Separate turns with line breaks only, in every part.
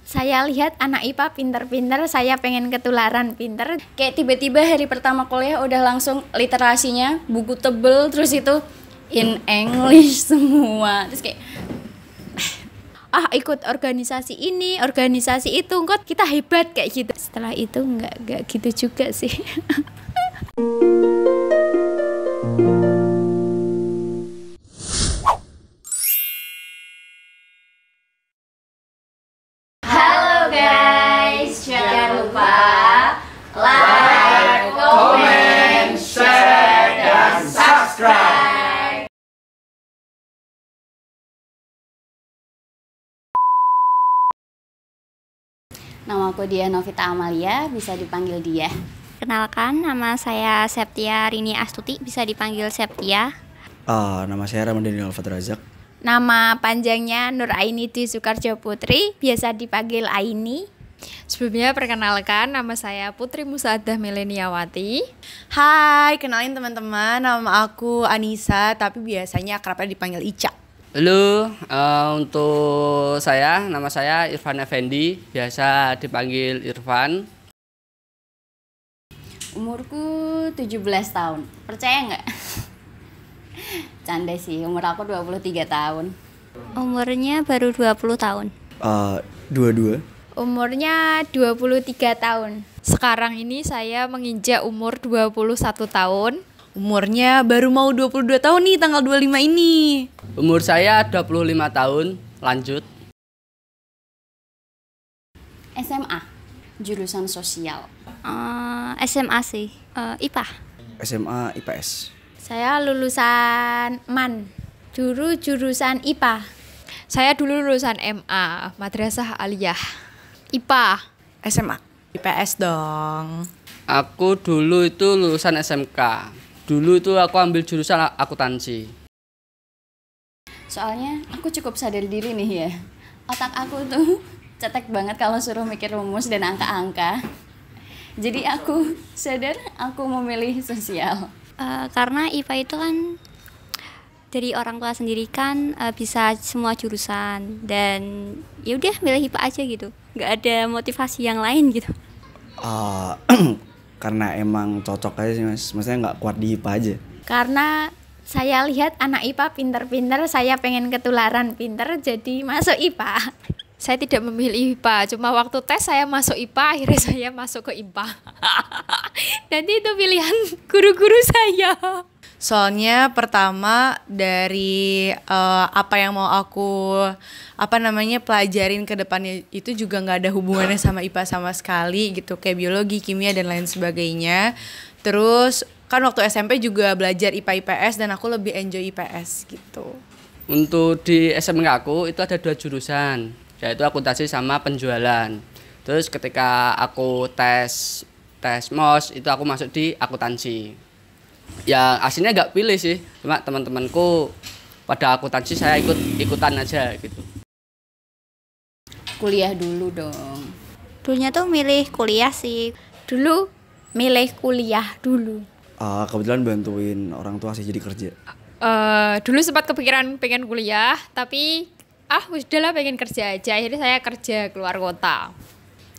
Saya lihat anak IPA pinter-pinter, saya pengen ketularan pinter. Kayak tiba-tiba hari pertama kuliah udah langsung literasinya, buku tebel, terus itu in English semua. Terus kayak, ikut organisasi ini, organisasi itu, kok kita hebat kayak gitu. Setelah itu nggak gitu juga sih. Halo guys, jangan lupa like, comment, share, dan subscribe. Nama aku Dia Novita Amalia, bisa dipanggil Dia.
Kenalkan, nama saya Septia Rini Astuti, bisa dipanggil Septia.
Nama saya Ramadhani Alfat Razak.
Nama panjangnya Nur Aini Dwi Soekarjo Putri, biasa dipanggil Aini.
Sebelumnya perkenalkan, nama saya Putri Musaadah Mileniawati.
Hai, kenalin teman-teman, nama aku Anissa, tapi biasanya akrabnya dipanggil Ica.
Halo, untuk saya, nama saya Irfan Effendi, biasa dipanggil Irfan.
Umurku 17 tahun, percaya nggak? Canda sih, umur aku 23 tahun.
Umurnya baru 20 tahun.
22.
Umurnya 23 tahun.
Sekarang ini saya menginjak umur 21 tahun.
Umurnya baru mau 22 tahun nih, tanggal 25 ini.
Umur saya 25 tahun, lanjut.
SMA, jurusan sosial.
SMA sih, IPA.
SMA IPS.
Saya lulusan MAN, jurusan IPA.
Saya dulu lulusan MA, Madrasah Aliyah. IPA.
SMA, IPS dong.
Aku dulu itu lulusan SMK. Dulu itu aku ambil jurusan akuntansi.
Soalnya aku cukup sadar diri nih ya. Otak aku tuh cetek banget kalau suruh mikir rumus dan angka-angka. Jadi aku sadar aku memilih sosial.
Karena IPA itu kan dari orang tua sendiri kan bisa semua jurusan, dan ya udah milih IPA aja gitu. Nggak ada motivasi yang lain gitu.
Karena emang cocok aja sih mas, maksudnya nggak kuat di IPA aja.
Karena saya lihat anak IPA pinter-pinter, saya pengen ketularan pinter, jadi masuk IPA.
Saya tidak memilih IPA, cuma waktu tes saya masuk IPA, akhirnya saya masuk ke IPA. Nanti itu pilihan guru-guru saya.
Soalnya pertama dari apa yang mau aku pelajarin ke depannya itu juga nggak ada hubungannya sama IPA sama sekali gitu, kayak biologi, kimia dan lain sebagainya. Terus kan waktu SMP juga belajar IPA IPS dan aku lebih enjoy IPS gitu.
Untuk di SMK aku itu ada 2 jurusan, yaitu akuntansi sama penjualan. Terus ketika aku tes MOS itu aku masuk di akuntansi. Ya aslinya nggak pilih sih, cuma teman-temanku pada akuntansi, saya ikutan aja gitu.
Kuliah dulu dong.
Dulunya tuh milih kuliah sih.
Dulu milih kuliah dulu.
Kebetulan bantuin orang tua sih jadi kerja.
Dulu sempat kepikiran pengen kuliah, tapi udahlah pengen kerja aja. Akhirnya saya kerja keluar kota.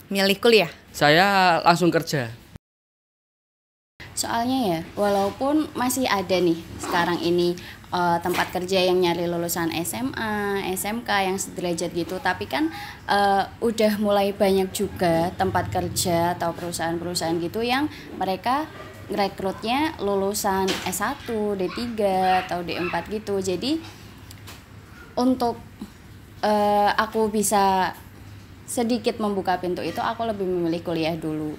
Milih kuliah?
Saya langsung kerja.
Soalnya ya, walaupun masih ada nih sekarang ini tempat kerja yang nyari lulusan SMA, SMK yang sederajat gitu, tapi kan udah mulai banyak juga tempat kerja atau perusahaan-perusahaan gitu yang mereka rekrutnya lulusan S1, D3 atau D4 gitu. Jadi untuk aku bisa sedikit membuka pintu itu, aku lebih memilih kuliah dulu.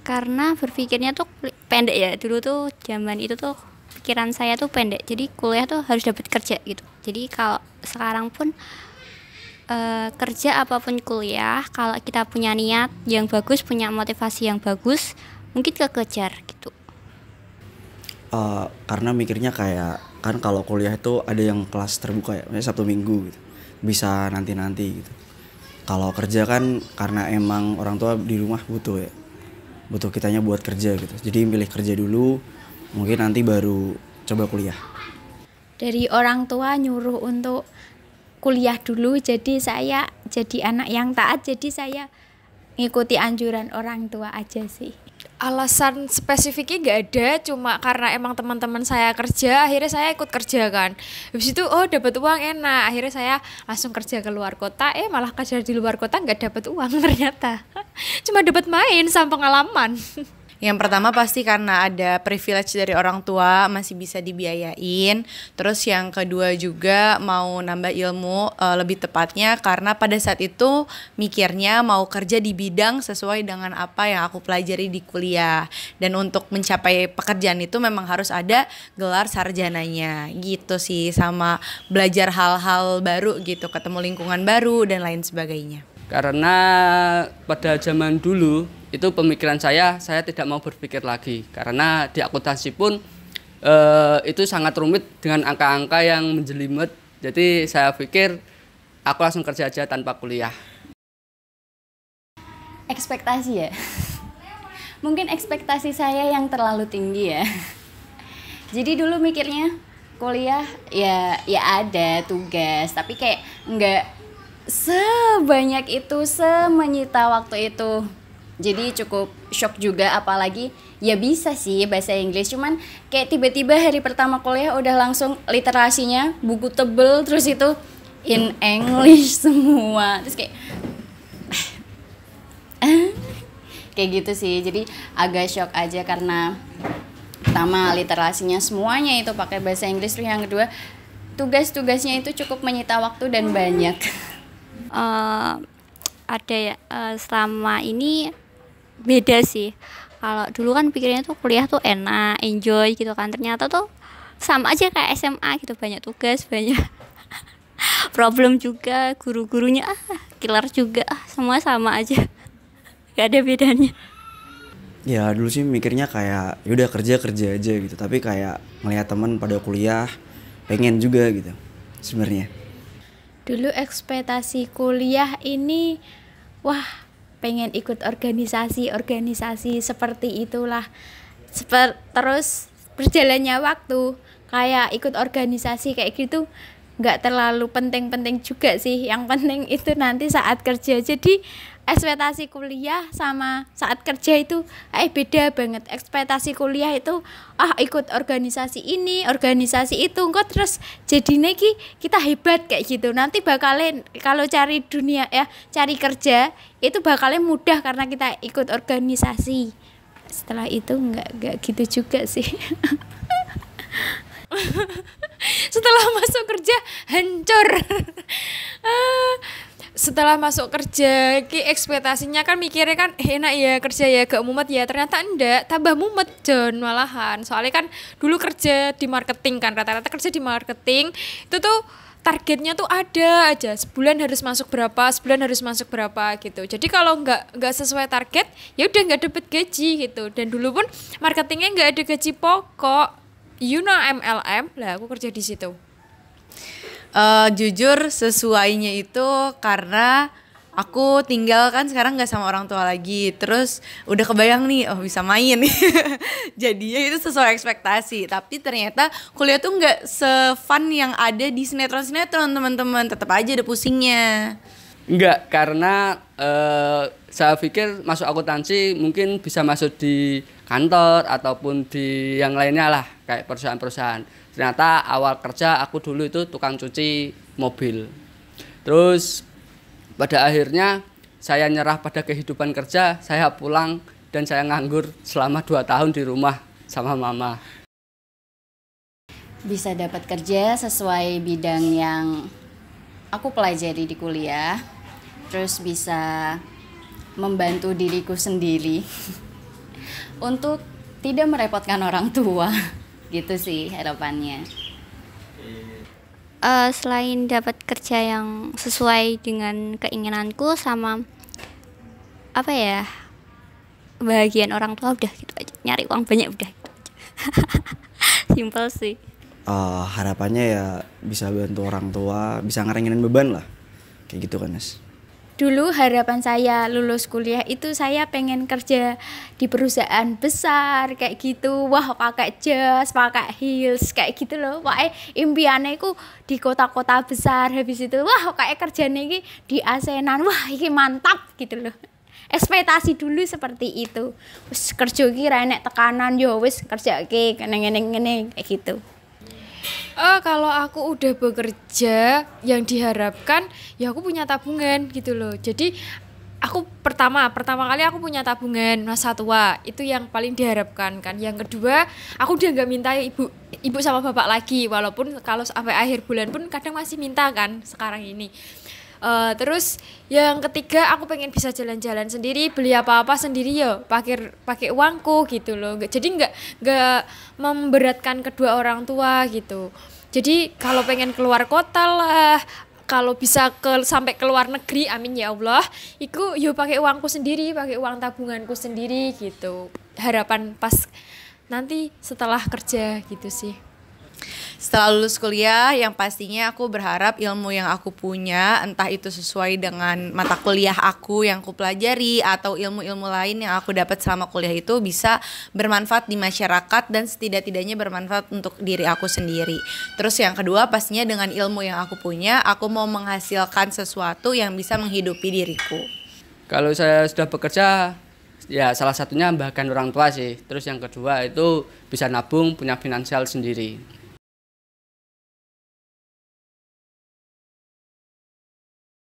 Karena berpikirnya tuh pendek ya. Dulu tuh zaman itu tuh pikiran saya tuh pendek. Jadi kuliah tuh harus dapat kerja gitu. Jadi kalau sekarang pun kerja apapun kuliah, kalau kita punya niat yang bagus, punya motivasi yang bagus, mungkin kekejar gitu.
Karena mikirnya kayak kan kalau kuliah itu ada yang kelas terbuka ya, misalnya Sabtu Minggu gitu, bisa nanti gitu. Kalau kerja kan karena emang orang tua di rumah butuh kitanya buat kerja gitu. Jadi milih kerja dulu, mungkin nanti baru coba kuliah.
Dari orang tua nyuruh untuk
kuliah dulu, jadi saya jadi anak yang taat, jadi saya ngikuti anjuran orang tua aja sih.
Alasan spesifiknya nggak ada, cuma karena emang teman-teman saya kerja, akhirnya saya ikut kerja kan. Habis itu dapat uang enak, akhirnya saya langsung kerja ke luar kota. Malah kerja di luar kota nggak dapat uang ternyata, cuma dapat main sama pengalaman.
Yang pertama pasti karena ada privilege dari orang tua, masih bisa dibiayain. Terus yang kedua juga mau nambah ilmu, lebih tepatnya karena pada saat itu mikirnya mau kerja di bidang sesuai dengan apa yang aku pelajari di kuliah. Dan untuk mencapai pekerjaan itu memang harus ada gelar sarjananya gitu sih, sama belajar hal-hal baru gitu, ketemu lingkungan baru dan lain sebagainya.
Karena pada zaman dulu itu pemikiran saya tidak mau berpikir lagi, karena di akuntansi pun itu sangat rumit dengan angka-angka yang menjelimet. Jadi saya pikir aku langsung kerja aja tanpa kuliah.
Ekspektasi ya. Mungkin ekspektasi saya yang terlalu tinggi ya. Jadi dulu mikirnya kuliah ya ada tugas, tapi kayak nggak sebanyak itu, semenyita waktu itu. Jadi cukup shock juga, apalagi ya bisa sih bahasa Inggris, cuman kayak tiba-tiba hari pertama kuliah udah langsung literasinya buku tebel, terus itu in English semua, terus kayak kayak gitu sih. Jadi agak shock aja karena pertama literasinya semuanya itu pakai bahasa Inggris, terus yang kedua tugas-tugasnya itu cukup menyita waktu dan banyak.
Ada ya, selama ini beda sih. Kalau dulu kan pikirnya tuh kuliah tuh enak, enjoy gitu kan, ternyata tuh sama aja kayak SMA gitu, banyak tugas, banyak problem juga, guru-gurunya killer juga, semua sama aja, gak ada bedanya.
Ya dulu sih mikirnya kayak yaudah kerja aja gitu, tapi kayak ngelihat teman pada kuliah pengen juga gitu sebenarnya.
Dulu ekspektasi kuliah ini, wah pengen ikut organisasi seperti itulah. Terus berjalannya waktu kayak ikut organisasi kayak gitu nggak terlalu penting-penting juga sih. Yang penting itu nanti saat kerja. Jadi ekspektasi kuliah sama saat kerja itu beda banget. Ekspektasi kuliah itu ikut organisasi ini, organisasi itu, kok terus jadinya kita hebat kayak gitu. Nanti bakalin kalau cari dunia cari kerja itu bakalnya mudah karena kita ikut organisasi. Setelah itu nggak gitu juga sih.
Setelah masuk kerja hancur. Setelah masuk kerja ekspektasinya kan mikirnya kan enak ya kerja ya, gak mumet ya, ternyata enggak, tambah mumet John malahan. Soalnya kan dulu kerja di marketing kan, rata-rata kerja di marketing itu tuh targetnya tuh ada aja, sebulan harus masuk berapa gitu. Jadi kalau nggak sesuai target ya udah nggak dapet gaji gitu. Dan dulu pun marketingnya nggak ada gaji pokok, MLM lah, aku kerja di situ.
Jujur sesuainya itu karena aku tinggal kan sekarang nggak sama orang tua lagi, terus udah kebayang nih bisa main. Jadinya itu sesuai ekspektasi, tapi ternyata kuliah tuh nggak se-fun yang ada di sinetron teman-teman, tetap aja ada pusingnya.
Enggak, karena saya pikir masuk akuntansi mungkin bisa masuk di kantor ataupun di yang lainnya lah, kayak perusahaan-perusahaan. Ternyata awal kerja aku dulu itu tukang cuci mobil. Terus pada akhirnya saya nyerah pada kehidupan kerja, saya pulang dan saya nganggur selama 2 tahun di rumah sama mama.
Bisa dapat kerja sesuai bidang yang aku pelajari di kuliah, terus bisa membantu diriku sendiri untuk tidak merepotkan orang tua. Gitu sih harapannya.
Selain dapat kerja yang sesuai dengan keinginanku sama bahagian orang tua, udah gitu aja, nyari uang banyak udah gitu aja. Simple sih.
Harapannya ya bisa bantu orang tua, bisa ngeringinin beban lah, kayak gitu kan Nes.
dulu harapan saya lulus kuliah itu saya pengen kerja di perusahaan besar kayak gitu. Wah, pakai jas, pakai heels kayak gitu loh. Wah, impiannya itu di kota-kota besar. Habis itu wah, kayak kerjanya ini di ASEAN. Wah, ini mantap gitu loh. Ekspektasi dulu seperti itu. Wis kerja iki ra enek tekanan yo wis kerjake ngene kayak gitu.
Kalau aku udah bekerja, yang diharapkan ya aku punya tabungan gitu loh. Jadi aku pertama kali aku punya tabungan masa tua, itu yang paling diharapkan kan. Yang kedua, aku udah nggak minta ibu sama bapak lagi, walaupun kalau sampai akhir bulan pun kadang masih minta kan sekarang ini. Terus yang ketiga, aku pengen bisa jalan-jalan sendiri, beli apa-apa sendiri ya pakai uangku gitu loh. Jadi nggak memberatkan kedua orang tua gitu. Jadi kalau pengen keluar kota lah, kalau bisa sampai ke luar negeri, amin ya Allah, itu yo pakai uangku sendiri, pakai uang tabunganku sendiri gitu. Harapan pas nanti setelah kerja gitu sih.
Setelah lulus kuliah, yang pastinya aku berharap ilmu yang aku punya, entah itu sesuai dengan mata kuliah aku yang aku pelajari atau ilmu-ilmu lain yang aku dapat selama kuliah itu bisa bermanfaat di masyarakat dan setidak-tidaknya bermanfaat untuk diri aku sendiri. Terus yang kedua, pastinya dengan ilmu yang aku punya, aku mau menghasilkan sesuatu yang bisa menghidupi diriku.
Kalau saya sudah bekerja, ya salah satunya bahkan orang tua sih. Terus yang kedua itu bisa nabung, punya finansial sendiri.